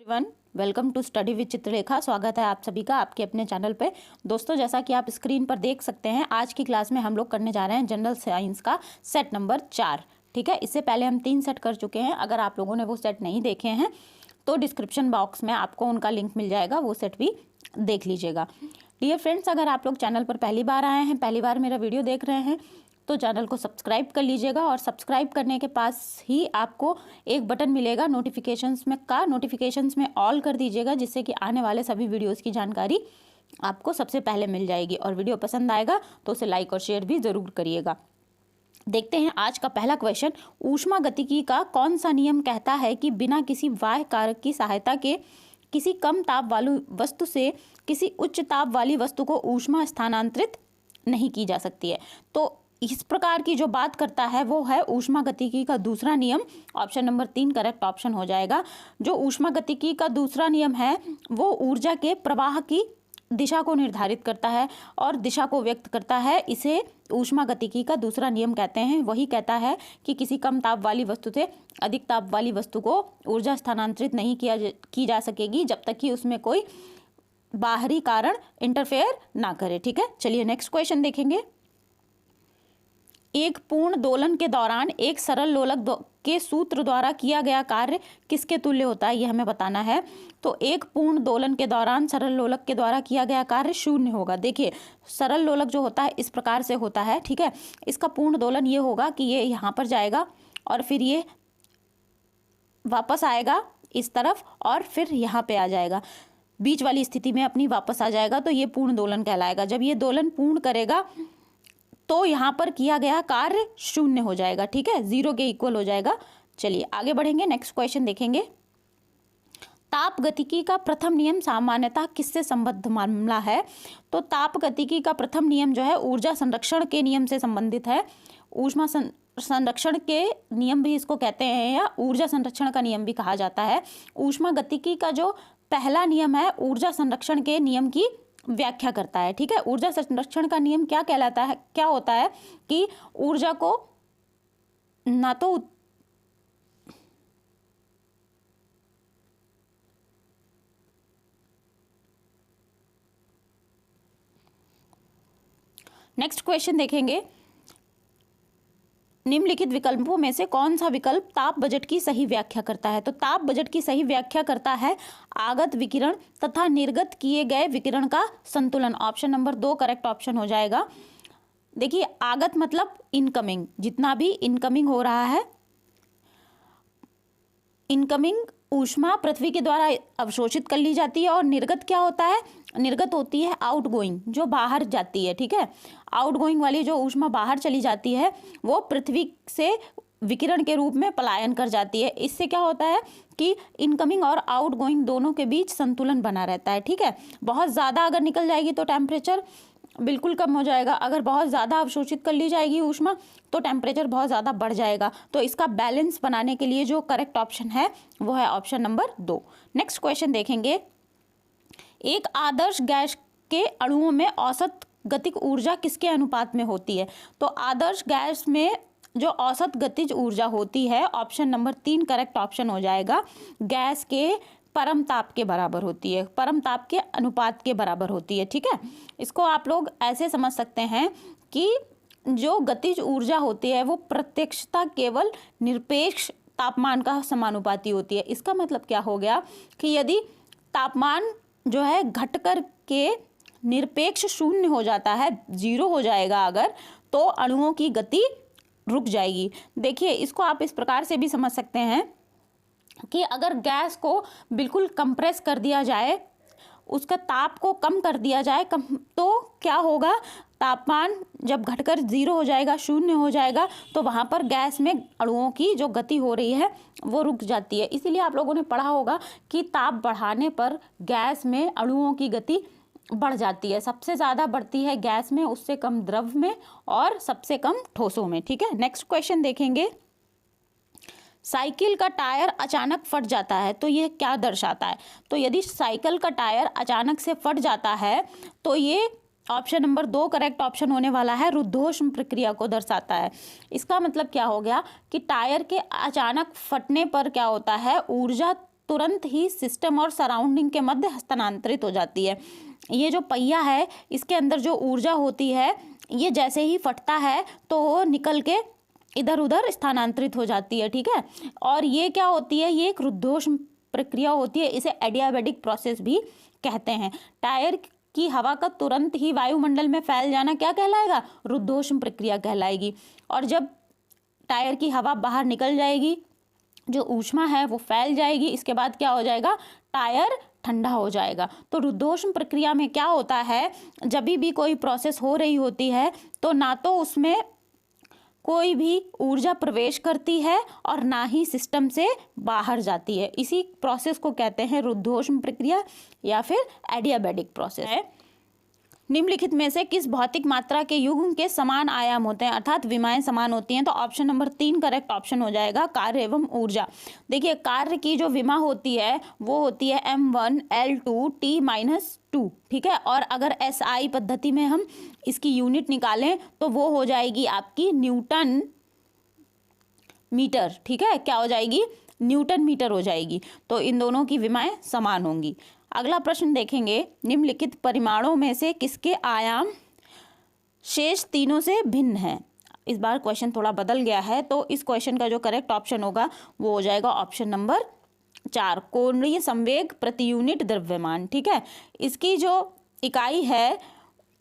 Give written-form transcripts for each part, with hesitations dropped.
One welcome to study with Chitralekha. स्वागत है आप सभी का आपके अपने चैनल पे। दोस्तों, जैसा कि आप स्क्रीन पर देख सकते हैं, आज की क्लास में हम लोग करने जा रहे हैं जनरल साइंस का सेट नंबर 4। ठीक है, इससे पहले हम 3 सेट कर चुके हैं। अगर आप लोगों ने वो सेट नहीं देखे हैं तो डिस्क्रिप्शन बॉक्स में आपको उनका लिंक मिल जाएगा, वो सेट भी देख लीजिएगा। डियर फ्रेंड्स, अगर आप लोग चैनल पर पहली बार आए हैं, पहली बार मेरा वीडियो देख रहे हैं, तो चैनल को सब्सक्राइब कर लीजिएगा। और सब्सक्राइब करने के पास ही आपको एक बटन मिलेगा नोटिफिकेशंस में ऑल कर दीजिएगा, जिससे कि आने वाले सभी वीडियोस की जानकारी आपको सबसे पहले मिल जाएगी। और वीडियो पसंद आएगा तो उसे लाइक और शेयर भी ज़रूर करिएगा। देखते हैं आज का पहला क्वेश्चन। ऊष्मागतिकी का कौन सा नियम कहता है कि बिना किसी बाह्य कारक की सहायता के किसी कम ताप वाली वस्तु से किसी उच्च ताप वाली वस्तु को ऊष्मा स्थानांतरित नहीं की जा सकती है? तो इस प्रकार की जो बात करता है वो है ऊष्मागतिकी का दूसरा नियम। ऑप्शन नंबर 3 करेक्ट ऑप्शन हो जाएगा। जो ऊष्मागतिकी का दूसरा नियम है वो ऊर्जा के प्रवाह की दिशा को निर्धारित करता है और दिशा को व्यक्त करता है। इसे ऊष्मागतिकी का दूसरा नियम कहते हैं। वही कहता है कि किसी कम ताप वाली वस्तु से अधिक ताप वाली वस्तु को ऊर्जा स्थानांतरित नहीं की जा सकेगी जब तक कि उसमें कोई बाहरी कारण इंटरफेयर ना करे। ठीक है, चलिए नेक्स्ट क्वेश्चन देखेंगे। एक पूर्ण दोलन के दौरान एक सरल लोलक के सूत्र द्वारा किया गया कार्य किसके तुल्य होता है, ये हमें बताना है। तो एक पूर्ण दोलन के दौरान सरल लोलक के द्वारा किया गया कार्य 0 होगा। देखिए, सरल लोलक जो होता है इस प्रकार से होता है। ठीक है, इसका पूर्ण दोलन ये होगा कि ये यहाँ पर जाएगा और फिर ये वापस आएगा इस तरफ और फिर यहाँ पे आ जाएगा, बीच वाली स्थिति में अपनी वापस आ जाएगा। तो ये पूर्ण दोलन कहलाएगा। जब ये दोलन पूर्ण करेगा तो यहाँ पर किया गया कार्य 0 हो जाएगा। ठीक है, 0 के इक्वल हो जाएगा। चलिए आगे बढ़ेंगे, नेक्स्ट क्वेश्चन देखेंगे। ताप गतिकी का प्रथम नियम सामान्यतः किससे संबद्ध मामला है? तो ताप गतिकी का प्रथम नियम जो है ऊर्जा संरक्षण के नियम से संबंधित है। ऊष्मा संरक्षण के नियम भी इसको कहते हैं या ऊर्जा संरक्षण का नियम भी कहा जाता है। ऊष्मा गतिकी का जो पहला नियम है ऊर्जा संरक्षण के नियम की व्याख्या करता है। ठीक है, ऊर्जा संरक्षण का नियम क्या कहलाता है, क्या होता है कि ऊर्जा को ना तो नेक्स्ट क्वेश्चन देखेंगे। निम्नलिखित विकल्पों में से कौन सा विकल्प ताप बजट की सही व्याख्या करता है? तो ताप बजट की सही व्याख्या करता है आगत विकिरण तथा निर्गत किए गए विकिरण का संतुलन। ऑप्शन नंबर 2 करेक्ट ऑप्शन हो जाएगा। देखिए, आगत मतलब इनकमिंग, जितना भी इनकमिंग हो रहा है, इनकमिंग ऊष्मा पृथ्वी के द्वारा अवशोषित कर ली जाती है। और निर्गत क्या होता है? निर्गत होती है आउटगोइंग, जो बाहर जाती है। ठीक है, आउटगोइंग वाली जो ऊष्मा बाहर चली जाती है वो पृथ्वी से विकिरण के रूप में पलायन कर जाती है। इससे क्या होता है कि इनकमिंग और आउटगोइंग दोनों के बीच संतुलन बना रहता है। ठीक है, बहुत ज़्यादा अगर निकल जाएगी तो टेम्परेचर बिल्कुल कम हो जाएगा। अगर बहुत ज़्यादा अवशोषित कर ली जाएगी ऊष्मा तो टेम्परेचर बहुत ज़्यादा बढ़ जाएगा। तो इसका बैलेंस बनाने के लिए जो करेक्ट ऑप्शन है वो है ऑप्शन नंबर 2। नेक्स्ट क्वेश्चन देखेंगे। एक आदर्श गैस के अणुओं में औसत गतिज ऊर्जा किसके अनुपात में होती है? तो आदर्श गैस में जो औसत गतिज ऊर्जा होती है, ऑप्शन नंबर 3 करेक्ट ऑप्शन हो जाएगा, गैस के परम ताप के बराबर होती है, परम ताप के अनुपात के बराबर होती है। ठीक है, इसको आप लोग ऐसे समझ सकते हैं कि जो गतिज ऊर्जा होती है वो प्रत्यक्षता केवल निरपेक्ष तापमान का समानुपाती होती है। इसका मतलब क्या हो गया कि यदि तापमान जो है घटकर के निरपेक्ष 0 हो जाता है, 0 हो जाएगा अगर, तो अणुओं की गति रुक जाएगी। देखिए, इसको आप इस प्रकार से भी समझ सकते हैं कि अगर गैस को बिल्कुल कंप्रेस कर दिया जाए, उसका ताप को कम कर दिया जाए तो क्या होगा? तापमान जब घटकर 0 हो जाएगा, 0 हो जाएगा, तो वहाँ पर गैस में अणुओं की जो गति हो रही है वो रुक जाती है। इसीलिए आप लोगों ने पढ़ा होगा कि ताप बढ़ाने पर गैस में अणुओं की गति बढ़ जाती है। सबसे ज़्यादा बढ़ती है गैस में, उससे कम द्रव में और सबसे कम ठोसों में। ठीक है, नेक्स्ट क्वेश्चन देखेंगे। साइकिल का टायर अचानक फट जाता है तो यह क्या दर्शाता है? तो यदि साइकिल का टायर अचानक से फट जाता है तो ये ऑप्शन नंबर 2 करेक्ट ऑप्शन होने वाला है, रुद्धोष्म प्रक्रिया को दर्शाता है। इसका मतलब क्या हो गया कि टायर के अचानक फटने पर क्या होता है, ऊर्जा तुरंत ही सिस्टम और सराउंडिंग के मध्य हस्तांतरित हो जाती है। ये जो पहिया है इसके अंदर जो ऊर्जा होती है ये जैसे ही फटता है तो वो निकल के इधर उधर स्थानांतरित हो जाती है, ठीक है। और ये क्या होती है, ये एक रुद्धोष्म प्रक्रिया होती है, इसे एडियाबैटिक प्रोसेस भी कहते हैं। टायर की हवा का तुरंत ही वायुमंडल में फैल जाना क्या कहलाएगा, रुद्धोष्म प्रक्रिया कहलाएगी। और जब टायर की हवा बाहर निकल जाएगी, जो ऊष्मा है वो फैल जाएगी, इसके बाद क्या हो जाएगा, टायर ठंडा हो जाएगा। तो रुद्धोष्म प्रक्रिया में क्या होता है, जब भी कोई प्रोसेस हो रही होती है तो ना तो उसमें कोई भी ऊर्जा प्रवेश करती है और ना ही सिस्टम से बाहर जाती है। इसी प्रोसेस को कहते हैं रुद्धोष्म प्रक्रिया या फिर एडियाबैटिक प्रोसेस है। निम्नलिखित में से किस भौतिक मात्रा के युग्म के समान आयाम होते हैं, अर्थात विमाएं समान होती हैं। तो ऑप्शन नंबर 3 करेक्ट ऑप्शन हो जाएगा, कार्य एवं ऊर्जा। देखिए कार्य की जो विमा होती है वो होती है m1L2T-2, ठीक है। और अगर SI पद्धति में हम इसकी यूनिट निकालें तो वो हो जाएगी आपकी न्यूटन मीटर, ठीक है। क्या हो जाएगी, न्यूटन मीटर हो जाएगी। तो इन दोनों की विमाएं समान होंगी। अगला प्रश्न देखेंगे, निम्नलिखित परिमाणों में से किसके आयाम शेष तीनों से भिन्न हैं। इस बार क्वेश्चन थोड़ा बदल गया है, तो इस क्वेश्चन का जो करेक्ट ऑप्शन होगा वो हो जाएगा ऑप्शन नंबर 4, कोणीय संवेग प्रति यूनिट द्रव्यमान, ठीक है। इसकी जो इकाई है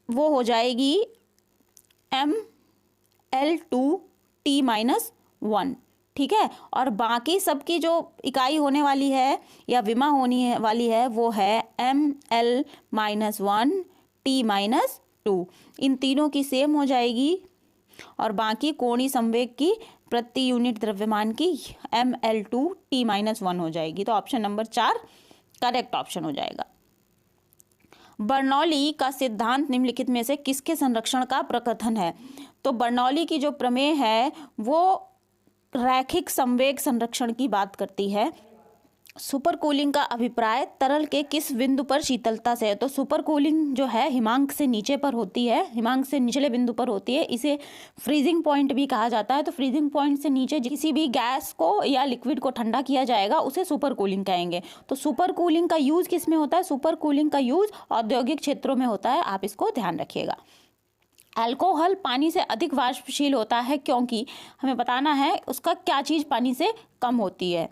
वो हो जाएगी mL2T-1, ठीक है। और बाकी सबकी जो इकाई होने वाली है या विमा होने वाली है वो है mL-1T-2। इन तीनों की सेम हो जाएगी और बाकी कोणीय संवेग की प्रति यूनिट द्रव्यमान की mL2T-1 हो जाएगी। तो ऑप्शन नंबर 4 करेक्ट ऑप्शन हो जाएगा। बर्नौली का सिद्धांत निम्नलिखित में से किसके संरक्षण का प्रकथन है। तो बर्नौली की जो प्रमेय है वो रैखिक संवेग संरक्षण की बात करती है। सुपर कूलिंग का अभिप्राय तरल के किस बिंदु पर शीतलता से है। तो सुपर कूलिंग जो है हिमांक से नीचे पर होती है, हिमांक से निचले बिंदु पर होती है, इसे फ्रीजिंग पॉइंट भी कहा जाता है। तो फ्रीजिंग पॉइंट से नीचे किसी भी गैस को या लिक्विड को ठंडा किया जाएगा उसे सुपर कूलिंग कहेंगे। तो सुपर कूलिंग का यूज किस में होता है, सुपर कूलिंग का यूज औद्योगिक क्षेत्रों में होता है, आप इसको ध्यान रखिएगा। अल्कोहल पानी से अधिक वाष्पशील होता है क्योंकि हमें बताना है उसका क्या चीज़ पानी से कम होती है।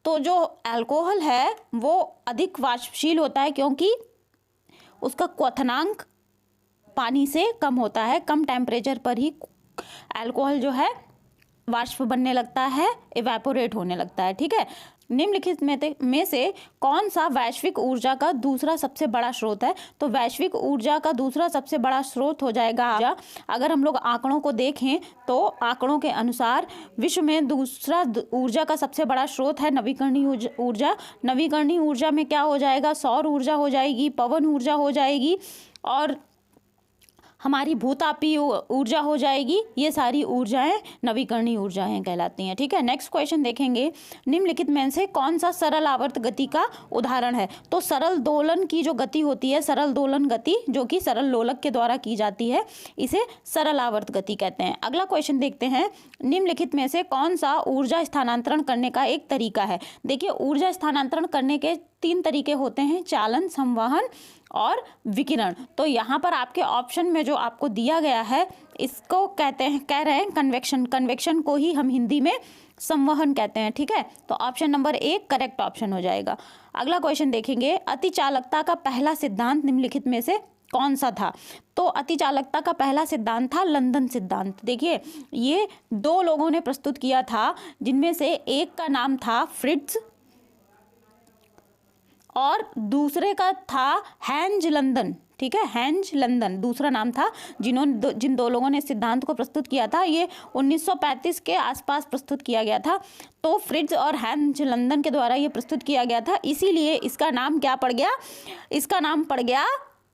तो जो अल्कोहल है वो अधिक वाष्पशील होता है क्योंकि उसका क्वथनांक पानी से कम होता है। कम टेम्परेचर पर ही अल्कोहल जो है वाष्प बनने लगता है, इवेपोरेट होने लगता है, ठीक है। निम्नलिखित में से कौन सा वैश्विक ऊर्जा का दूसरा सबसे बड़ा स्रोत है। तो वैश्विक ऊर्जा का दूसरा सबसे बड़ा स्रोत हो जाएगा, अगर हम लोग आंकड़ों को देखें तो आंकड़ों के अनुसार विश्व में दूसरा ऊर्जा का सबसे बड़ा स्रोत है नवीकरणीय ऊर्जा। नवीकरणीय ऊर्जा में क्या हो जाएगा, सौर ऊर्जा हो जाएगी, पवन ऊर्जा हो जाएगी और हमारी भूतापीय ऊर्जा हो जाएगी। ये सारी ऊर्जाएं नवीकरणीय ऊर्जाएं कहलाती हैं, ठीक है। नेक्स्ट क्वेश्चन देखेंगे, निम्नलिखित में से कौन सा सरल आवर्त गति का उदाहरण है। तो सरल दोलन की जो गति होती है, सरल दोलन गति जो कि सरल लोलक के द्वारा की जाती है, इसे सरल आवर्त गति कहते हैं। अगला क्वेश्चन देखते हैं, निम्नलिखित में से कौन सा ऊर्जा स्थानांतरण करने का एक तरीका है। देखिए ऊर्जा स्थानांतरण करने के 3 तरीके होते हैं, चालन, संवहन और विकिरण। तो यहाँ पर आपके ऑप्शन में जो आपको दिया गया है इसको कह रहे हैं कन्वेक्शन। कन्वेक्शन को ही हम हिंदी में संवहन कहते हैं, ठीक है। तो ऑप्शन नंबर 1 करेक्ट ऑप्शन हो जाएगा। अगला क्वेश्चन देखेंगे, अतिचालकता का पहला सिद्धांत निम्नलिखित में से कौन सा था। तो अतिचालकता का पहला सिद्धांत था लंदन सिद्धांत। देखिए ये 2 लोगों ने प्रस्तुत किया था, जिनमें से एक का नाम था फ्रिट्ज और दूसरे का था हैंज लंदन, ठीक है। हैंज लंदन दूसरा नाम था जिन 2 लोगों ने सिद्धांत को प्रस्तुत किया था। ये 1935 के आसपास प्रस्तुत किया गया था। तो फ्रिट्ज और हैंज लंदन के द्वारा ये प्रस्तुत किया गया था, इसीलिए इसका नाम क्या पड़ गया, इसका नाम पड़ गया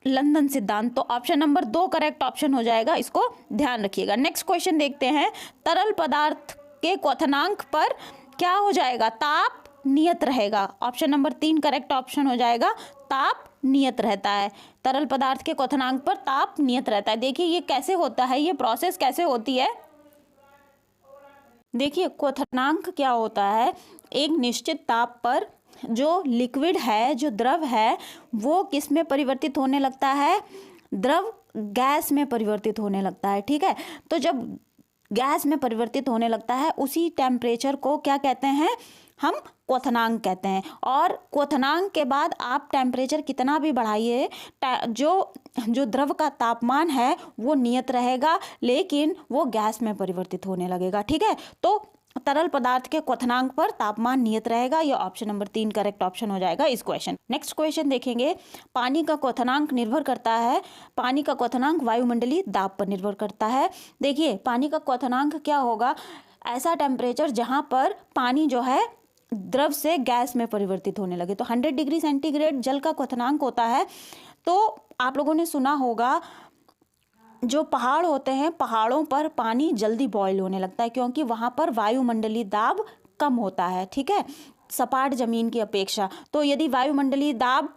लंदन सिद्धांत। तो ऑप्शन नंबर 2 करेक्ट ऑप्शन हो जाएगा, इसको ध्यान रखिएगा। नेक्स्ट क्वेश्चन देखते हैं, तरल पदार्थ के क्वथनांक पर क्या हो जाएगा, ताप नियत रहेगा। ऑप्शन नंबर 3 करेक्ट ऑप्शन हो जाएगा, ताप नियत रहता है। तरल पदार्थ के क्वथनांक पर ताप नियत रहता है। देखिए ये कैसे होता है, ये प्रोसेस कैसे होती है। देखिए क्वथनांक क्या होता है, एक निश्चित ताप पर जो लिक्विड है, जो द्रव है, वो किस में परिवर्तित होने लगता है? द्रव गैस में परिवर्तित होने लगता है। ठीक है, तो जब गैस में परिवर्तित होने लगता है उसी टेम्परेचर को क्या कहते हैं? हम क्वथनांक कहते हैं। और क्वथनांक के बाद आप टेम्परेचर कितना भी बढ़ाइए, जो द्रव का तापमान है वो नियत रहेगा, लेकिन वो गैस में परिवर्तित होने लगेगा। ठीक है, तो तरल पदार्थ के क्वथनांक पर तापमान नियत रहेगा। यह ऑप्शन नंबर 3 करेक्ट ऑप्शन हो जाएगा इस क्वेश्चन। नेक्स्ट क्वेश्चन देखेंगे, पानी का क्वथनांक निर्भर करता है, पानी का क्वथनांक वायुमंडलीय दाब पर निर्भर करता है। देखिए, पानी का क्वथनांक क्या होगा? ऐसा टेम्परेचर जहां पर पानी जो है द्रव से गैस में परिवर्तित होने लगे। तो 100 डिग्री सेंटीग्रेड जल का क्वथनांक होता है। तो आप लोगों ने सुना होगा, जो पहाड़ होते हैं, पहाड़ों पर पानी जल्दी बॉयल होने लगता है क्योंकि वहां पर वायुमंडलीय दाब कम होता है। ठीक है, सपाट जमीन की अपेक्षा। तो यदि वायुमंडलीय दाब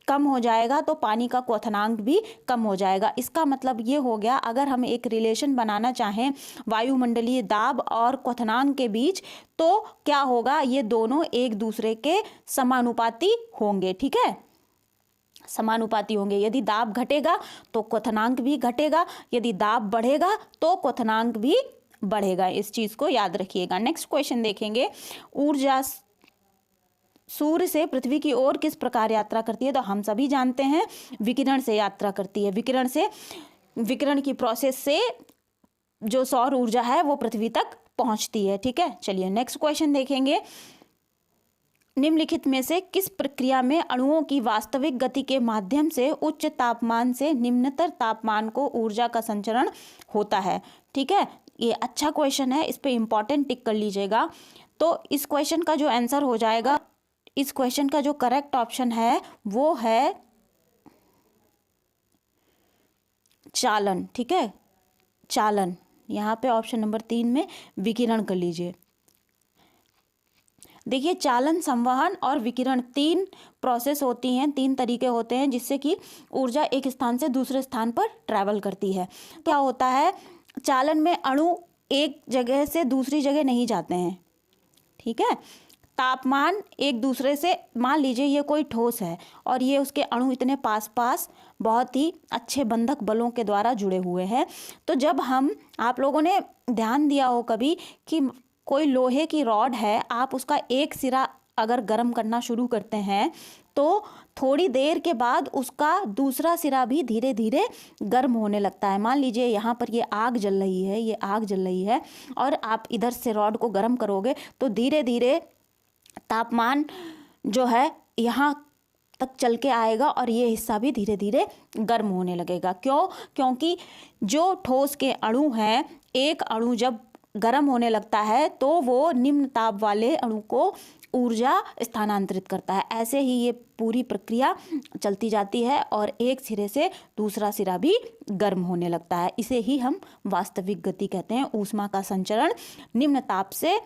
कम हो जाएगा तो पानी का क्वथनांक भी कम हो जाएगा। इसका मतलब ये हो गया, अगर हम एक रिलेशन बनाना चाहें वायुमंडलीय दाब और क्वथनांक के बीच, तो क्या होगा? ये दोनों एक दूसरे के समानुपाती होंगे। ठीक है, समानुपाती होंगे। यदि दाब घटेगा तो क्वथनांक भी घटेगा, यदि दाब बढ़ेगा तो क्वथनांक भी बढ़ेगा। इस चीज को याद रखिएगा। नेक्स्ट क्वेश्चन देखेंगे, ऊर्जा सूर्य से पृथ्वी की ओर किस प्रकार यात्रा करती है? तो हम सभी जानते हैं, विकिरण से यात्रा करती है। विकिरण की प्रोसेस से जो सौर ऊर्जा है वो पृथ्वी तक पहुंचती है। ठीक है, चलिए नेक्स्ट क्वेश्चन देखेंगे, निम्नलिखित में से किस प्रक्रिया में अणुओं की वास्तविक गति के माध्यम से उच्च तापमान से निम्नतर तापमान को ऊर्जा का संचरण होता है? ठीक है, ये अच्छा क्वेश्चन है, इस पे इंपॉर्टेंट टिक कर लीजिएगा। तो इस क्वेश्चन का जो आंसर हो जाएगा, इस क्वेश्चन का जो करेक्ट ऑप्शन है वो है चालन। ठीक है, चालन। यहाँ पे ऑप्शन नंबर 3 में विकिरण कर लीजिए। देखिए, चालन, संवहन और विकिरण 3 प्रोसेस होती हैं, 3 तरीके होते हैं जिससे कि ऊर्जा एक स्थान से दूसरे स्थान पर ट्रैवल करती है। क्या होता है? चालन में अणु एक जगह से दूसरी जगह नहीं जाते हैं। ठीक है, तापमान एक दूसरे से, मान लीजिए ये कोई ठोस है और ये उसके अणु इतने पास पास बहुत ही अच्छे बंधक बलों के द्वारा जुड़े हुए हैं। तो जब आप लोगों ने ध्यान दिया हो कभी कि कोई लोहे की रॉड है, आप उसका एक सिरा अगर गर्म करना शुरू करते हैं तो थोड़ी देर के बाद उसका दूसरा सिरा भी धीरे धीरे गर्म होने लगता है। मान लीजिए यहाँ पर ये आग जल रही है, ये आग जल रही है और आप इधर से रॉड को गर्म करोगे तो धीरे धीरे तापमान जो है यहाँ तक चल के आएगा और ये हिस्सा भी धीरे धीरे गर्म होने लगेगा। क्यों? क्योंकि जो ठोस के अणु हैं, एक अणु जब गर्म होने लगता है तो वो निम्न ताप वाले अणु को ऊर्जा स्थानांतरित करता है। ऐसे ही ये पूरी प्रक्रिया चलती जाती है और एक सिरे से दूसरा सिरा भी गर्म होने लगता है। इसे ही हम वास्तविक गति कहते हैं। ऊष्मा का संचरण निम्न ताप से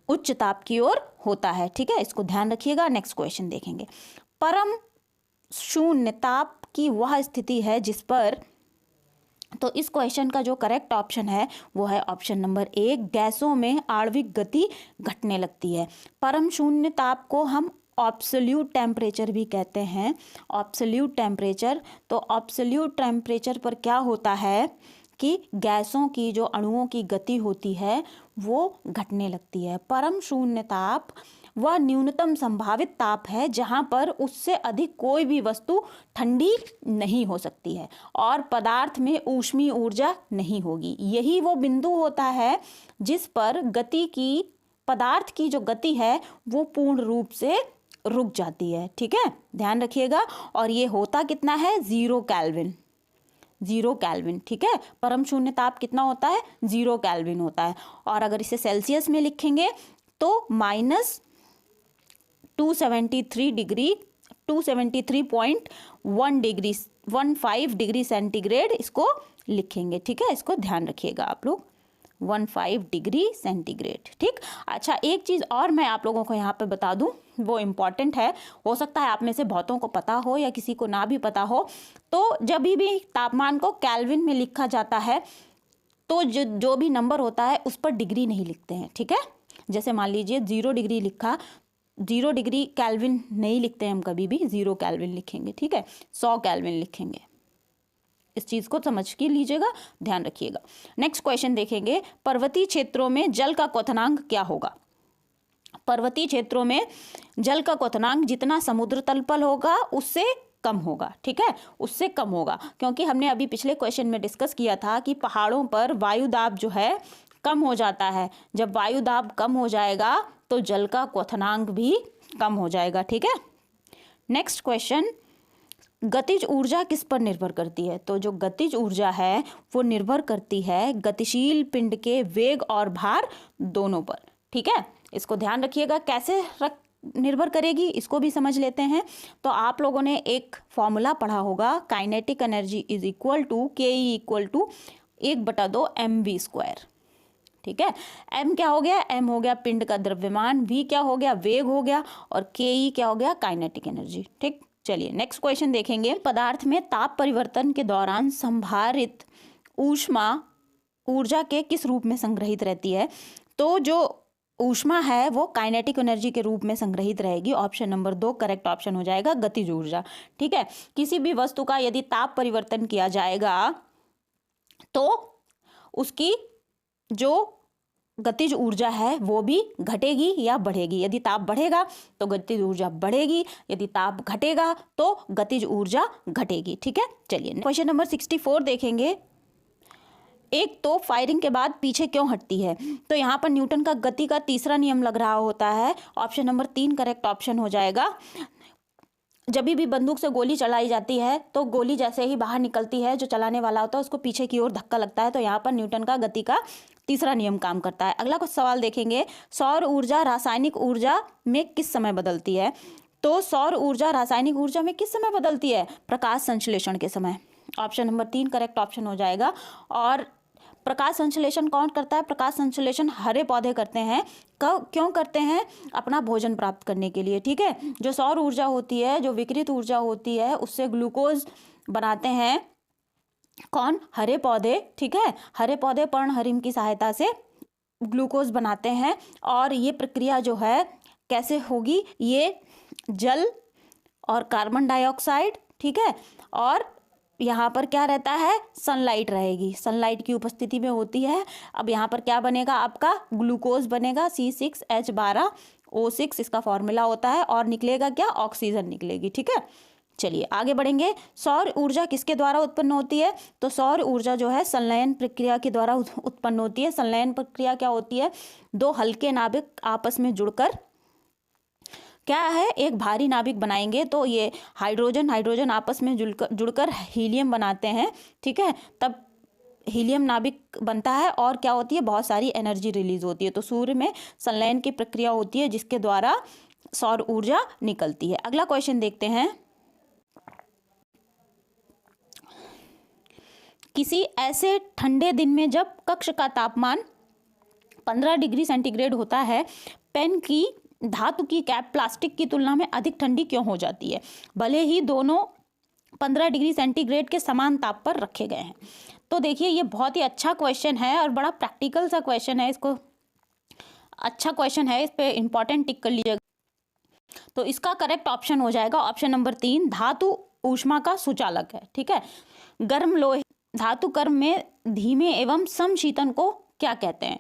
उच्च ताप की ओर होता है। ठीक है, इसको ध्यान रखिएगा। नेक्स्ट क्वेश्चन देखेंगे, परम शून्य ताप की वह स्थिति है जिस पर, तो इस क्वेश्चन का जो करेक्ट ऑप्शन है वो है ऑप्शन नंबर 1, गैसों में आणविक गति घटने लगती है। परम शून्य ताप को हम ऑब्सोल्यूट टेम्परेचर भी कहते हैं। ऑब्सोल्यूट टेम्परेचर, तो ऑब्सोल्यूट टेम्परेचर पर क्या होता है कि गैसों की जो अणुओं की गति होती है वो घटने लगती है। परम शून्य ताप वह न्यूनतम संभावित ताप है जहां पर उससे अधिक कोई भी वस्तु ठंडी नहीं हो सकती है और पदार्थ में ऊष्मीय ऊर्जा नहीं होगी। यही वो बिंदु होता है जिस पर पदार्थ की जो गति है वो पूर्ण रूप से रुक जाती है। ठीक है, ध्यान रखिएगा। और ये होता कितना है? 0 केल्विन। 0 केल्विन। ठीक है, परम शून्य ताप कितना होता है? 0 केल्विन होता है। और अगर इसे सेल्सियस में लिखेंगे तो -273.1 डिग्री सेंटीग्रेड इसको लिखेंगे। ठीक है, इसको ध्यान रखिएगा आप लोग, 15 डिग्री सेंटीग्रेड। ठीक, अच्छा एक चीज़ और मैं आप लोगों को यहाँ पे बता दूँ, वो इम्पॉर्टेंट है। हो सकता है आप में से बहुतों को पता हो या किसी को ना भी पता हो। तो जब भी तापमान को केल्विन में लिखा जाता है तो जो भी नंबर होता है उस पर डिग्री नहीं लिखते हैं। ठीक है, जैसे मान लीजिए 0 डिग्री लिखा, 0 डिग्री केल्विन नहीं लिखते हैं हम कभी भी, 0 केल्विन लिखेंगे, ठीक है, 100 केल्विन लिखेंगे। इस चीज़ को समझ के लीजिएगा, ध्यान रखिएगा। नेक्स्ट क्वेश्चन देखेंगे, पर्वतीय क्षेत्रों में जल का क्वथनांक क्या होगा? पर्वतीय क्षेत्रों में जल का क्वथनांक जितना समुद्र तल पर होगा उससे कम होगा, ठीक है, उससे कम होगा, क्योंकि हमने अभी पिछले क्वेश्चन में डिस्कस किया था कि पहाड़ों पर वायु दाब जो है कम हो जाता है। जब वायु दाब कम हो जाएगा तो जल का क्वथनांक भी कम हो जाएगा, ठीक है। नेक्स्ट क्वेश्चन, गतिज ऊर्जा किस पर निर्भर करती है? तो जो गतिज ऊर्जा है वो निर्भर करती है गतिशील पिंड के वेग और भार दोनों पर, ठीक है। इसको ध्यान रखिएगा, कैसे निर्भर करेगी इसको भी समझ लेते हैं। तो आप लोगों ने एक फॉर्मूला पढ़ा होगा, kinetic energy is equal to K E equal to 1/2 mv², ठीक है। m क्या हो गया? m हो गया पिंड का द्रव्यमान, v क्या हो गया? वेग हो गया, और के ई क्या हो गया? काइनेटिक एनर्जी, ठीक। चलिए नेक्स्ट क्वेश्चन देखेंगे, पदार्थ में ताप परिवर्तन के दौरान संभारित ऊष्मा ऊर्जा के किस रूप में संग्रहित रहती है? तो जो ऊष्मा है वो काइनेटिक एनर्जी के रूप में संग्रहित रहेगी। ऑप्शन नंबर 2 करेक्ट ऑप्शन हो जाएगा, गतिज ऊर्जा, ठीक है। किसी भी वस्तु का यदि ताप परिवर्तन किया जाएगा तो उसकी जो गतिज ऊर्जा है वो भी घटेगी या बढ़ेगी। यदि ताप बढ़ेगा तो गतिज ऊर्जा बढ़ेगी, यदि ताप घटेगा तो गतिज ऊर्जा घटेगी, ठीक है। चलिए क्वेश्चन नंबर 64 देखेंगे, एक तोप फायरिंग के बाद पीछे क्यों हटती है? तो यहाँ पर न्यूटन का गति का तीसरा नियम लग रहा होता है। ऑप्शन नंबर 3 करेक्ट ऑप्शन हो जाएगा। जब भी बंदूक से गोली चलाई जाती है तो गोली जैसे ही बाहर निकलती है, जो चलाने वाला होता है उसको पीछे की ओर धक्का लगता है, तो यहाँ पर न्यूटन का गति का तीसरा नियम काम करता है। अगला कुछ सवाल देखेंगे, सौर ऊर्जा रासायनिक ऊर्जा में किस समय बदलती है? तो सौर ऊर्जा रासायनिक ऊर्जा में किस समय बदलती है? प्रकाश संश्लेषण के समय। ऑप्शन नंबर 3 करेक्ट ऑप्शन हो जाएगा। और प्रकाश संश्लेषण कौन करता है? प्रकाश संश्लेषण हरे पौधे करते हैं। क्यों करते हैं? अपना भोजन प्राप्त करने के लिए, ठीक है। जो सौर ऊर्जा होती है, जो विकिरित ऊर्जा होती है, उससे ग्लूकोज बनाते हैं कौन? हरे पौधे, ठीक है। हरे पौधे पर्णहरिम की सहायता से ग्लूकोज बनाते हैं। और ये प्रक्रिया जो है कैसे होगी? ये जल और कार्बन डाइऑक्साइड, ठीक है, और यहाँ पर क्या रहता है? सनलाइट रहेगी, सनलाइट की उपस्थिति में होती है। अब यहाँ पर क्या बनेगा? आपका ग्लूकोज बनेगा, C6H12O6 इसका फॉर्मूला होता है, और निकलेगा क्या? ऑक्सीजन निकलेगी, ठीक है। चलिए आगे बढ़ेंगे, सौर ऊर्जा किसके द्वारा उत्पन्न होती है? तो सौर ऊर्जा जो है संलयन प्रक्रिया के द्वारा उत्पन्न होती है। संलयन प्रक्रिया क्या होती है? दो हल्के नाभिक आपस में जुड़कर क्या है? एक भारी नाभिक बनाएंगे, तो ये हाइड्रोजन आपस में जुड़कर हीलियम बनाते हैं, ठीक है। तब हीलियम नाभिक बनता है और क्या होती है? बहुत सारी एनर्जी रिलीज होती है। तो सूर्य में संलयन की प्रक्रिया होती है जिसके द्वारा सौर ऊर्जा निकलती है। अगला क्वेश्चन देखते हैं, किसी ऐसे ठंडे दिन में जब कक्ष का तापमान 15 डिग्री सेंटीग्रेड होता है, पेन की धातु की कैप प्लास्टिक की तुलना में अधिक ठंडी क्यों हो जाती है, भले ही दोनों 15 डिग्री सेंटीग्रेड के समान ताप पर रखे गए हैं? तो देखिए ये बहुत ही अच्छा क्वेश्चन है और बड़ा प्रैक्टिकल सा क्वेश्चन है। इसको अच्छा क्वेश्चन है, इस पे इंपॉर्टेंट टिक कर लीजिएगा। तो इसका करेक्ट ऑप्शन हो जाएगा ऑप्शन नंबर 3, धातु ऊष्मा का सुचालक है, ठीक है। गर्म लोहे धातु कर्म में धीमे एवं समशीतन को क्या कहते हैं?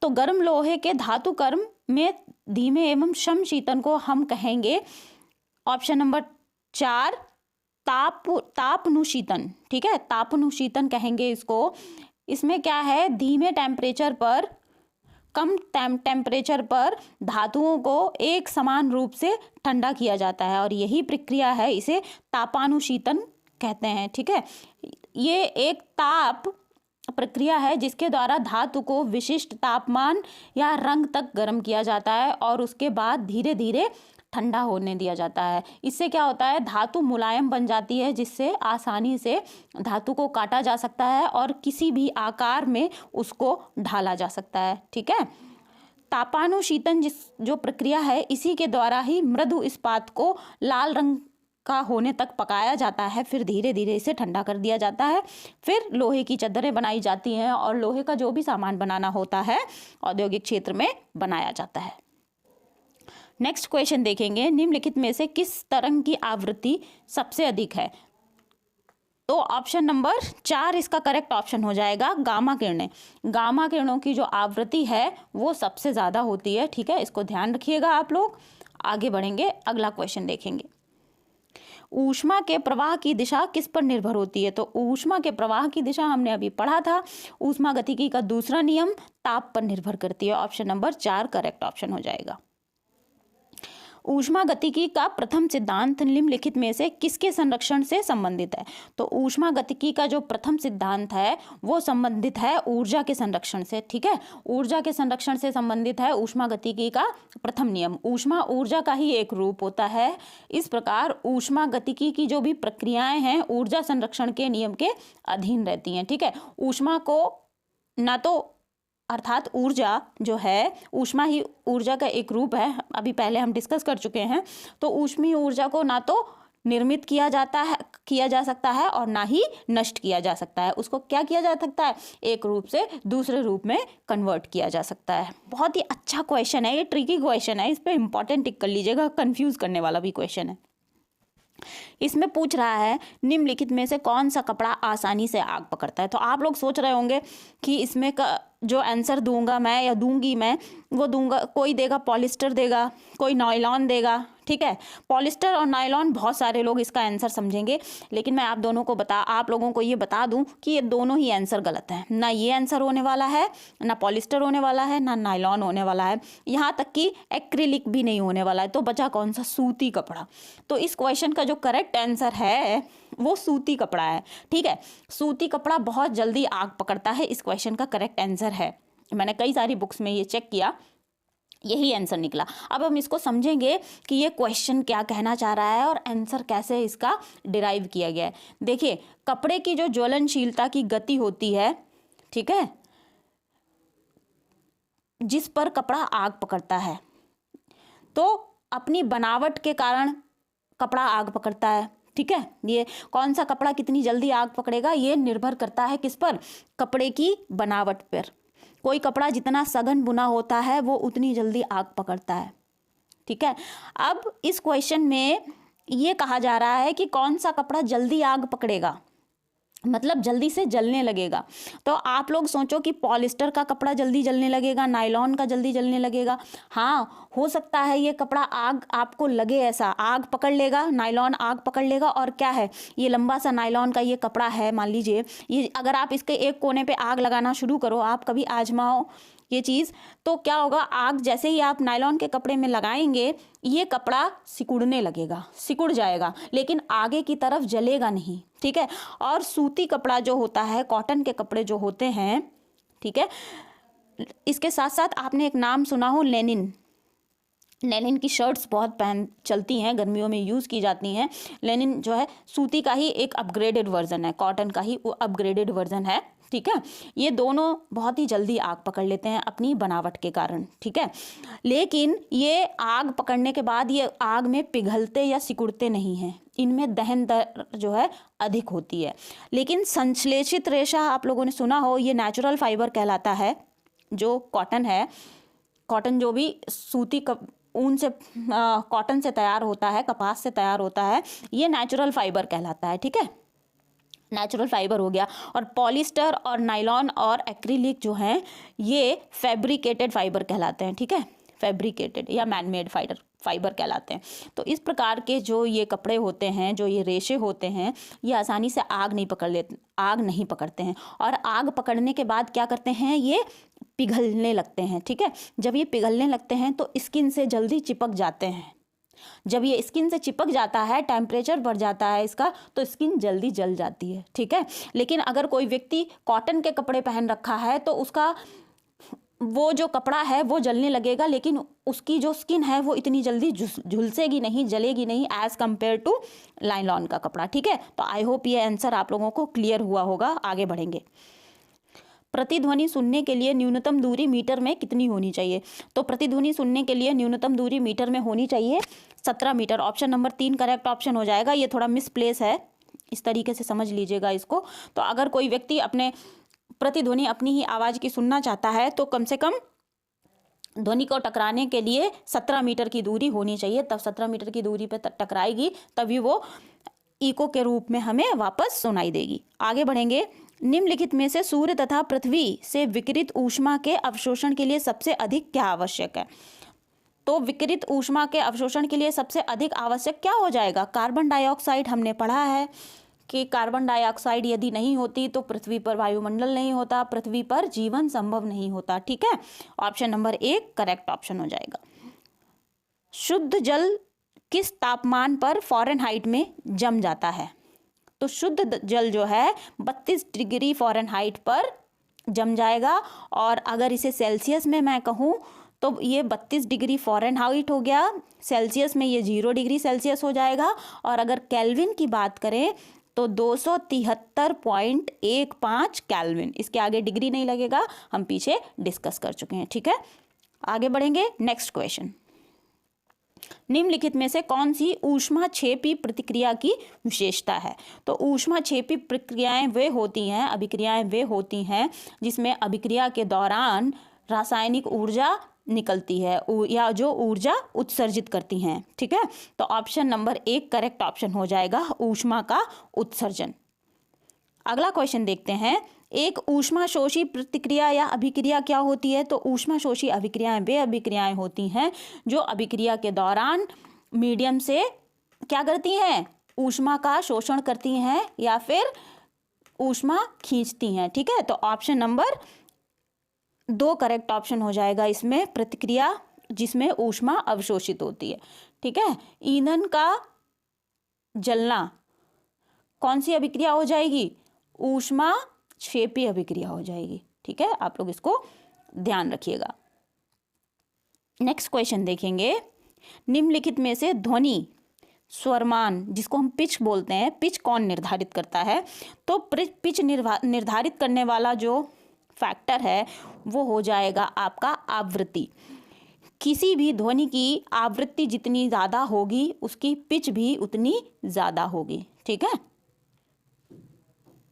तो गर्म लोहे के धातु कर्म में धीमे एवं समशीतन को हम कहेंगे ऑप्शन नंबर 4 तापनुशीतन, ठीक है, तापनुशीतन कहेंगे इसको। इसमें क्या है? धीमे टेम्परेचर पर, कम टेम्परेचर पर धातुओं को एक समान रूप से ठंडा किया जाता है, और यही प्रक्रिया है, इसे तापानुशीतन कहते हैं, ठीक है। ये एक ताप प्रक्रिया है जिसके द्वारा धातु को विशिष्ट तापमान या रंग तक गर्म किया जाता है और उसके बाद धीरे धीरे ठंडा होने दिया जाता है। इससे क्या होता है? धातु मुलायम बन जाती है, जिससे आसानी से धातु को काटा जा सकता है और किसी भी आकार में उसको ढाला जा सकता है, ठीक है। तापानुशीतन जो प्रक्रिया है, इसी के द्वारा ही मृदु इस्पात को लाल रंग का होने तक पकाया जाता है, फिर धीरे धीरे इसे ठंडा कर दिया जाता है, फिर लोहे की चद्दरें बनाई जाती हैं और लोहे का जो भी सामान बनाना होता है औद्योगिक क्षेत्र में बनाया जाता है। नेक्स्ट क्वेश्चन देखेंगे, निम्नलिखित में से किस तरंग की आवृत्ति सबसे अधिक है? तो ऑप्शन नंबर 4 इसका करेक्ट ऑप्शन हो जाएगा, गामा किरणें। गामा किरणों की जो आवृत्ति है वो सबसे ज़्यादा होती है, ठीक है, इसको ध्यान रखिएगा आप लोग। आगे बढ़ेंगे, अगला क्वेश्चन देखेंगे। ऊष्मा के प्रवाह की दिशा किस पर निर्भर होती है? तो ऊष्मा के प्रवाह की दिशा हमने अभी पढ़ा था, ऊष्मागतिकी का दूसरा नियम ताप पर निर्भर करती है। ऑप्शन नंबर 4 करेक्ट ऑप्शन हो जाएगा। ऊष्मागतिकी का प्रथम सिद्धांत निम्नलिखित में से किसके संरक्षण से संबंधित है? तो ऊष्मागतिकी का जो प्रथम सिद्धांत है वो संबंधित है ऊर्जा के संरक्षण से, ठीक है, ऊर्जा के संरक्षण से संबंधित है ऊष्मागतिकी का प्रथम नियम। ऊष्मा ऊर्जा का ही एक रूप होता है, इस प्रकार ऊष्मागतिकी की जो भी प्रक्रियाएं हैं ऊर्जा संरक्षण के नियम के अधीन रहती हैं, ठीक है। ऊष्मा को ना तो अर्थात ऊर्जा जो है, ऊष्मा ही ऊर्जा का एक रूप है, अभी पहले हम डिस्कस कर चुके हैं। तो ऊष्मीय ऊर्जा को ना तो निर्मित किया जा सकता है और ना ही नष्ट किया जा सकता है। उसको क्या किया जा सकता है? एक रूप से दूसरे रूप में कन्वर्ट किया जा सकता है। बहुत ही अच्छा क्वेश्चन है, ये ट्रिकी क्वेश्चन है, इस पर इंपॉर्टेंट टिक कर लीजिएगा, कंफ्यूज करने वाला भी क्वेश्चन है। इसमें पूछ रहा है निम्नलिखित में से कौन सा कपड़ा आसानी से आग पकड़ता है? तो आप लोग सोच रहे होंगे कि इसमें जो आंसर दूंगा मैं या दूंगी मैं, वो दूंगा, कोई देगा पॉलिस्टर देगा, कोई नायलॉन देगा, ठीक है। पॉलिस्टर और नायलॉन बहुत सारे लोग इसका आंसर समझेंगे, लेकिन मैं आप लोगों को ये बता दूं कि ये दोनों ही आंसर गलत है। ना ये आंसर होने वाला है, ना पॉलिस्टर होने वाला है, ना नायलॉन होने वाला है, यहाँ तक कि एक्रिलिक भी नहीं होने वाला है। तो बचा कौन सा? सूती कपड़ा। तो इस क्वेश्चन का जो करेक्ट आंसर है वो सूती कपड़ा है, ठीक है। सूती कपड़ा बहुत जल्दी आग पकड़ता है, इस क्वेश्चन का करेक्ट आंसर है। मैंने कई सारी बुक्स में ये चेक किया, यही आंसर निकला। अब हम इसको समझेंगे कि ये क्वेश्चन क्या कहना चाह रहा है और आंसर कैसे इसका डिराइव किया गया है। देखिए, कपड़े की जो ज्वलनशीलता की गति होती है, ठीक है, जिस पर कपड़ा आग पकड़ता है, तो अपनी बनावट के कारण कपड़ा आग पकड़ता है, ठीक है। ये कौन सा कपड़ा कितनी जल्दी आग पकड़ेगा ये निर्भर करता है किस पर? कपड़े की बनावट पर। कोई कपड़ा जितना सघन बुना होता है वो उतनी जल्दी आग पकड़ता है, ठीक है। अब इस क्वेश्चन में ये कहा जा रहा है कि कौन सा कपड़ा जल्दी आग पकड़ेगा, मतलब जल्दी से जलने लगेगा। तो आप लोग सोचो कि पॉलिस्टर का कपड़ा जल्दी जलने लगेगा, नायलॉन का जल्दी जलने लगेगा। हाँ, हो सकता है ये कपड़ा आग आपको लगे, ऐसा आग पकड़ लेगा, नायलॉन आग पकड़ लेगा। और क्या है, ये लंबा सा नायलॉन का ये कपड़ा है, मान लीजिए ये, अगर आप इसके एक कोने पे आग लगाना शुरू करो, आप कभी आजमाओ ये चीज़, तो क्या होगा, आग जैसे ही आप नायलॉन के कपड़े में लगाएंगे ये कपड़ा सिकुड़ने लगेगा, सिकुड़ जाएगा, लेकिन आगे की तरफ जलेगा नहीं, ठीक है। और सूती कपड़ा जो होता है, कॉटन के कपड़े जो होते हैं, ठीक है, इसके साथ साथ आपने एक नाम सुना हो, लेनिन। लेनिन की शर्ट्स बहुत चलती हैं, गर्मियों में यूज़ की जाती हैं। लेनिन जो है सूती का ही एक अपग्रेडेड वर्जन है, कॉटन का ही वो अपग्रेडेड वर्जन है, ठीक है। ये दोनों बहुत ही जल्दी आग पकड़ लेते हैं अपनी बनावट के कारण, ठीक है। लेकिन ये आग पकड़ने के बाद ये आग में पिघलते या सिकुड़ते नहीं हैं, इनमें दहन दर जो है अधिक होती है। लेकिन संश्लेषित रेशा आप लोगों ने सुना हो, ये नेचुरल फाइबर कहलाता है। जो कॉटन है, कॉटन जो भी सूती ऊन से कॉटन से तैयार होता है, कपास से तैयार होता है, ये नेचुरल फाइबर कहलाता है, ठीक है, नेचुरल फाइबर हो गया। और पॉलिस्टर और नायलॉन और एक्रिलिक जो हैं ये फैब्रिकेटेड फाइबर कहलाते हैं, ठीक है, फैब्रिकेटेड या मैनमेड फाइबर कहलाते हैं। तो इस प्रकार के जो ये कपड़े होते हैं, जो ये रेशे होते हैं, ये आसानी से आग नहीं पकड़ते हैं। और आग पकड़ने के बाद क्या करते हैं, ये पिघलने लगते हैं, ठीक है। जब ये पिघलने लगते हैं तो स्किन से जल्दी चिपक जाते हैं। जब ये स्किन से चिपक जाता है, टेम्परेचर बढ़ जाता है इसका, तो स्किन जल्दी जल जाती है, ठीक है। लेकिन अगर कोई व्यक्ति कॉटन के कपड़े पहन रखा है तो उसका वो जो कपड़ा है वो जलने लगेगा, लेकिन उसकी जो स्किन है वो इतनी जल्दी झुलसेगी नहीं, जलेगी नहीं एज कम्पेयर टू नायलॉन का कपड़ा, ठीक है। तो आई होप ये आंसर आप लोगों को क्लियर हुआ होगा। आगे बढ़ेंगे। प्रतिध्वनि सुनने के लिए न्यूनतम दूरी मीटर में कितनी होनी चाहिए? तो प्रतिध्वनि सुनने के लिए न्यूनतम दूरी मीटर में होनी चाहिए 17 metre. Option number 3 correct option हो जाएगा। ये थोड़ा मिसप्लेस है, इस तरीके से समझ लीजिएगा इसको। तो अगर कोई व्यक्ति अपने प्रतिध्वनि अपनी ही आवाज़ की सुनना चाहता है तो कम से कम ध्वनि को टकराने के लिए 17 मीटर की दूरी होनी चाहिए, तब 17 मीटर की दूरी पर टकराएगी तभी वो इको के रूप में हमें वापस सुनाई देगी। आगे बढ़ेंगे। निम्नलिखित में से सूर्य तथा पृथ्वी से विकिरित ऊष्मा के अवशोषण के लिए सबसे अधिक क्या आवश्यक है? तो विकिरित ऊष्मा के अवशोषण के लिए सबसे अधिक आवश्यक क्या हो जाएगा? Carbon dioxide. हमने पढ़ा है कि कार्बन डाइऑक्साइड यदि नहीं होती तो पृथ्वी पर वायुमंडल नहीं होता, पृथ्वी पर जीवन संभव नहीं होता। ठीक है, ऑप्शन नंबर 1 करेक्ट ऑप्शन हो जाएगा। शुद्ध जल किस तापमान पर फ़ारेनहाइट में जम जाता है? तो शुद्ध जल जो है 32 डिग्री फ़ारेनहाइट पर जम जाएगा, और अगर इसे सेल्सियस में मैं कहूँ तो ये 32 डिग्री फ़ारेनहाइट हो गया, सेल्सियस में ये 0 डिग्री सेल्सियस हो जाएगा, और अगर केल्विन की बात करें तो 273.15 केल्विन। इसके आगे डिग्री नहीं लगेगा, हम पीछे डिस्कस कर चुके हैं। ठीक है, आगे बढ़ेंगे। Next question. निम्नलिखित में से कौन सी ऊष्माक्षेपी प्रतिक्रिया की विशेषता है? तो ऊष्माक्षेपी प्रक्रियाएं वे होती हैं, अभिक्रियाएं वे होती हैं जिसमें अभिक्रिया के दौरान रासायनिक ऊर्जा निकलती है या जो ऊर्जा उत्सर्जित करती हैं। ठीक है, तो ऑप्शन नंबर 1 करेक्ट ऑप्शन हो जाएगा, ऊष्मा का उत्सर्जन। अगला क्वेश्चन देखते हैं। एक ऊष्माशोषी प्रतिक्रिया या अभिक्रिया क्या होती है? तो ऊष्माशोषी अभिक्रियाएं वे अभिक्रियाएं होती हैं जो अभिक्रिया के दौरान मीडियम से क्या करती हैं? ऊष्मा का शोषण करती हैं या फिर ऊष्मा खींचती हैं। ठीक है, तो ऑप्शन नंबर 2 करेक्ट ऑप्शन हो जाएगा इसमें, प्रतिक्रिया जिसमें ऊष्मा अवशोषित होती है। ठीक है, ईंधन का जलना कौन सी अभिक्रिया हो जाएगी? ऊष्मा क्षेपी अभिक्रिया हो जाएगी। ठीक है, आप लोग इसको ध्यान रखिएगा। नेक्स्ट क्वेश्चन देखेंगे। निम्नलिखित में से ध्वनि स्वरमान जिसको हम पिच बोलते हैं, पिच कौन निर्धारित करता है? तो पिच निर्धारित करने वाला जो फैक्टर है वो हो जाएगा आपका आवृत्ति। किसी भी ध्वनि की आवृत्ति जितनी ज़्यादा होगी उसकी पिच भी उतनी ज़्यादा होगी। ठीक है,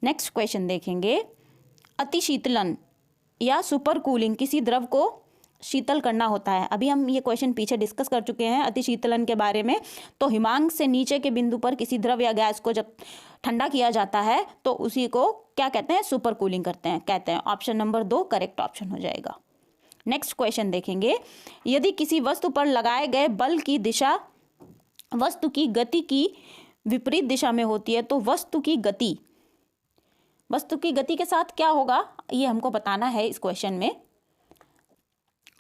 नेक्स्ट क्वेश्चन देखेंगे। अतिशीतलन या सुपर कूलिंग किसी द्रव को शीतल करना होता है। अभी हम ये क्वेश्चन पीछे डिस्कस कर चुके हैं अतिशीतलन के बारे में। तो हिमांक से नीचे के बिंदु पर किसी द्रव या गैस को जब ठंडा किया जाता है तो उसी को क्या कहते हैं? सुपर कूलिंग कहते हैं। ऑप्शन नंबर 2 करेक्ट ऑप्शन हो जाएगा। नेक्स्ट क्वेश्चन देखेंगे। यदि किसी वस्तु पर लगाए गए बल की दिशा वस्तु की गति की विपरीत दिशा में होती है तो वस्तु की गति के साथ क्या होगा ये हमको बताना है इस क्वेश्चन में।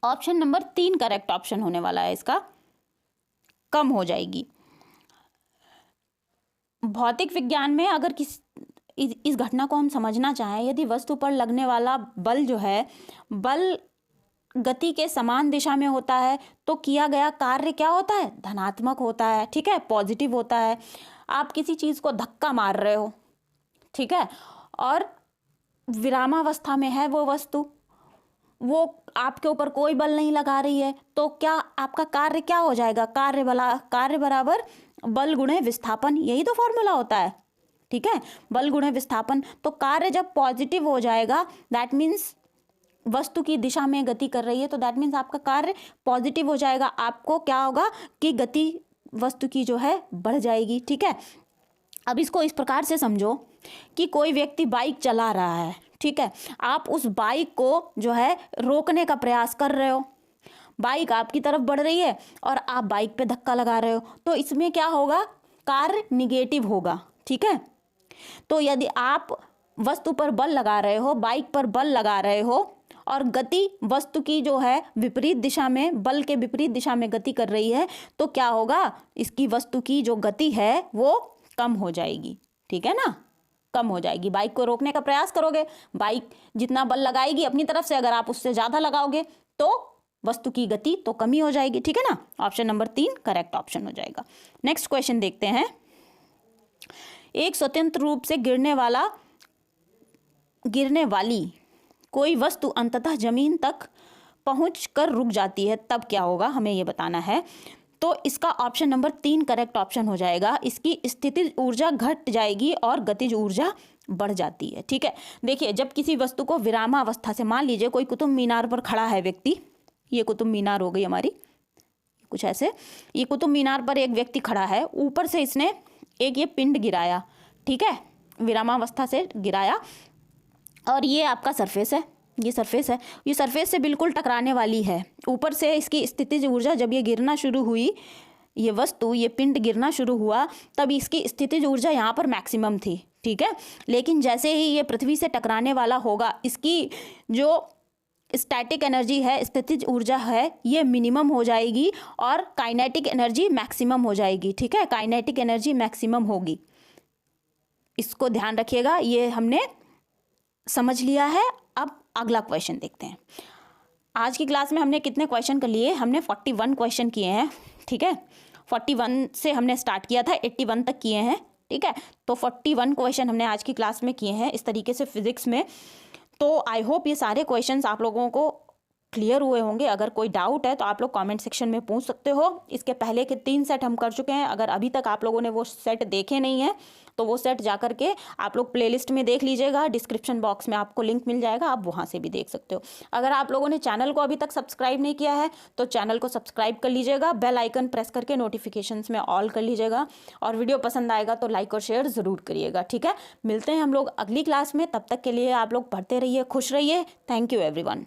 ऑप्शन नंबर 3 करेक्ट ऑप्शन होने वाला है इसका, कम हो जाएगी। भौतिक विज्ञान में अगर इस घटना को हम समझना चाहें, यदि वस्तु पर लगने वाला बल जो है बल गति के समान दिशा में होता है तो किया गया कार्य क्या होता है? धनात्मक होता है। ठीक है, पॉजिटिव होता है। आप किसी चीज़ को धक्का मार रहे हो, ठीक है, और विरामावस्था में है वो वस्तु, वो आपके ऊपर कोई बल नहीं लगा रही है, तो क्या आपका कार्य क्या हो जाएगा? कार्य बराबर बल गुणे विस्थापन, यही तो फॉर्मूला होता है। ठीक है, बल गुणे विस्थापन। तो कार्य जब पॉजिटिव हो जाएगा दैट मीन्स वस्तु की दिशा में गति कर रही है, तो दैट मीन्स आपका कार्य पॉजिटिव हो जाएगा। आपको क्या होगा कि गति वस्तु की जो है बढ़ जाएगी। ठीक है, अब इसको इस प्रकार से समझो कि कोई व्यक्ति बाइक चला रहा है, ठीक है, आप उस बाइक को जो है रोकने का प्रयास कर रहे हो, बाइक आपकी तरफ बढ़ रही है और आप बाइक पे धक्का लगा रहे हो, तो इसमें क्या होगा? कार्य निगेटिव होगा। ठीक है, तो यदि आप वस्तु पर बल लगा रहे हो, बाइक पर बल लगा रहे हो और गति वस्तु की जो है विपरीत दिशा में, बल के विपरीत दिशा में गति कर रही है, तो क्या होगा? इसकी वस्तु की जो गति है वो कम हो जाएगी। ठीक है ना, कम हो जाएगी। बाइक को रोकने का प्रयास करोगे, बाइक जितना बल लगाएगी अपनी तरफ से, अगर आप उससे ज़्यादा लगाओगे तो वस्तु की गति तो कमी हो जाएगी। ठीक है ना, ऑप्शन नंबर 3 करेक्ट ऑप्शन हो जाएगा। नेक्स्ट क्वेश्चन देखते हैं। एक स्वतंत्र रूप से गिरने वाली कोई वस्तु अंततः जमीन तक पहुँच कर रुक जाती है तब क्या होगा, हमें ये बताना है। तो इसका ऑप्शन नंबर 3 करेक्ट ऑप्शन हो जाएगा। इसकी स्थितिज ऊर्जा घट जाएगी और गतिज ऊर्जा बढ़ जाती है। ठीक है, देखिए जब किसी वस्तु को विरामावस्था से, मान लीजिए कोई कुतुब मीनार पर खड़ा है व्यक्ति, ये कुतुब मीनार हो गई हमारी, कुछ ऐसे, ये कुतुब मीनार पर एक व्यक्ति खड़ा है, ऊपर से इसने एक ये पिंड गिराया, ठीक है, विरामावस्था से गिराया, और ये आपका सरफेस है, ये सरफेस है, ये सरफेस से बिल्कुल टकराने वाली है। ऊपर से इसकी स्थितिज ऊर्जा, जब ये गिरना शुरू हुई, ये वस्तु, ये पिंड गिरना शुरू हुआ, तब इसकी स्थितिज ऊर्जा यहाँ पर मैक्सिमम थी। ठीक है, लेकिन जैसे ही ये पृथ्वी से टकराने वाला होगा, इसकी जो स्टैटिक एनर्जी है, स्थितिज ऊर्जा है, ये मिनिमम हो जाएगी और काइनेटिक एनर्जी मैक्सिमम हो जाएगी। ठीक है, काइनेटिक एनर्जी मैक्सिमम होगी, इसको ध्यान रखिएगा। ये हमने समझ लिया है। अब अगला क्वेश्चन देखते हैं। आज की क्लास में हमने कितने क्वेश्चन कर लिए, हमने 41 क्वेश्चन किए हैं। ठीक है, 41 से हमने स्टार्ट किया था, 81 तक किए हैं। ठीक है, तो 41 क्वेश्चन हमने आज की क्लास में किए हैं इस तरीके से फिजिक्स में। तो आई होप ये सारे क्वेश्चंस आप लोगों को क्लियर हुए होंगे। अगर कोई डाउट है तो आप लोग कमेंट सेक्शन में पूछ सकते हो। इसके पहले के 3 सेट हम कर चुके हैं। अगर अभी तक आप लोगों ने वो सेट देखे नहीं है तो वो सेट जा कर के आप लोग प्लेलिस्ट में देख लीजिएगा, डिस्क्रिप्शन बॉक्स में आपको लिंक मिल जाएगा, आप वहाँ से भी देख सकते हो। अगर आप लोगों ने चैनल को अभी तक सब्सक्राइब नहीं किया है तो चैनल को सब्सक्राइब कर लीजिएगा, बेल आइकन प्रेस करके नोटिफिकेशंस में ऑल कर लीजिएगा, और वीडियो पसंद आएगा तो लाइक और शेयर ज़रूर करिएगा। ठीक है, मिलते हैं हम लोग अगली क्लास में। तब तक के लिए आप लोग पढ़ते रहिए, खुश रहिए। Thank you everyone.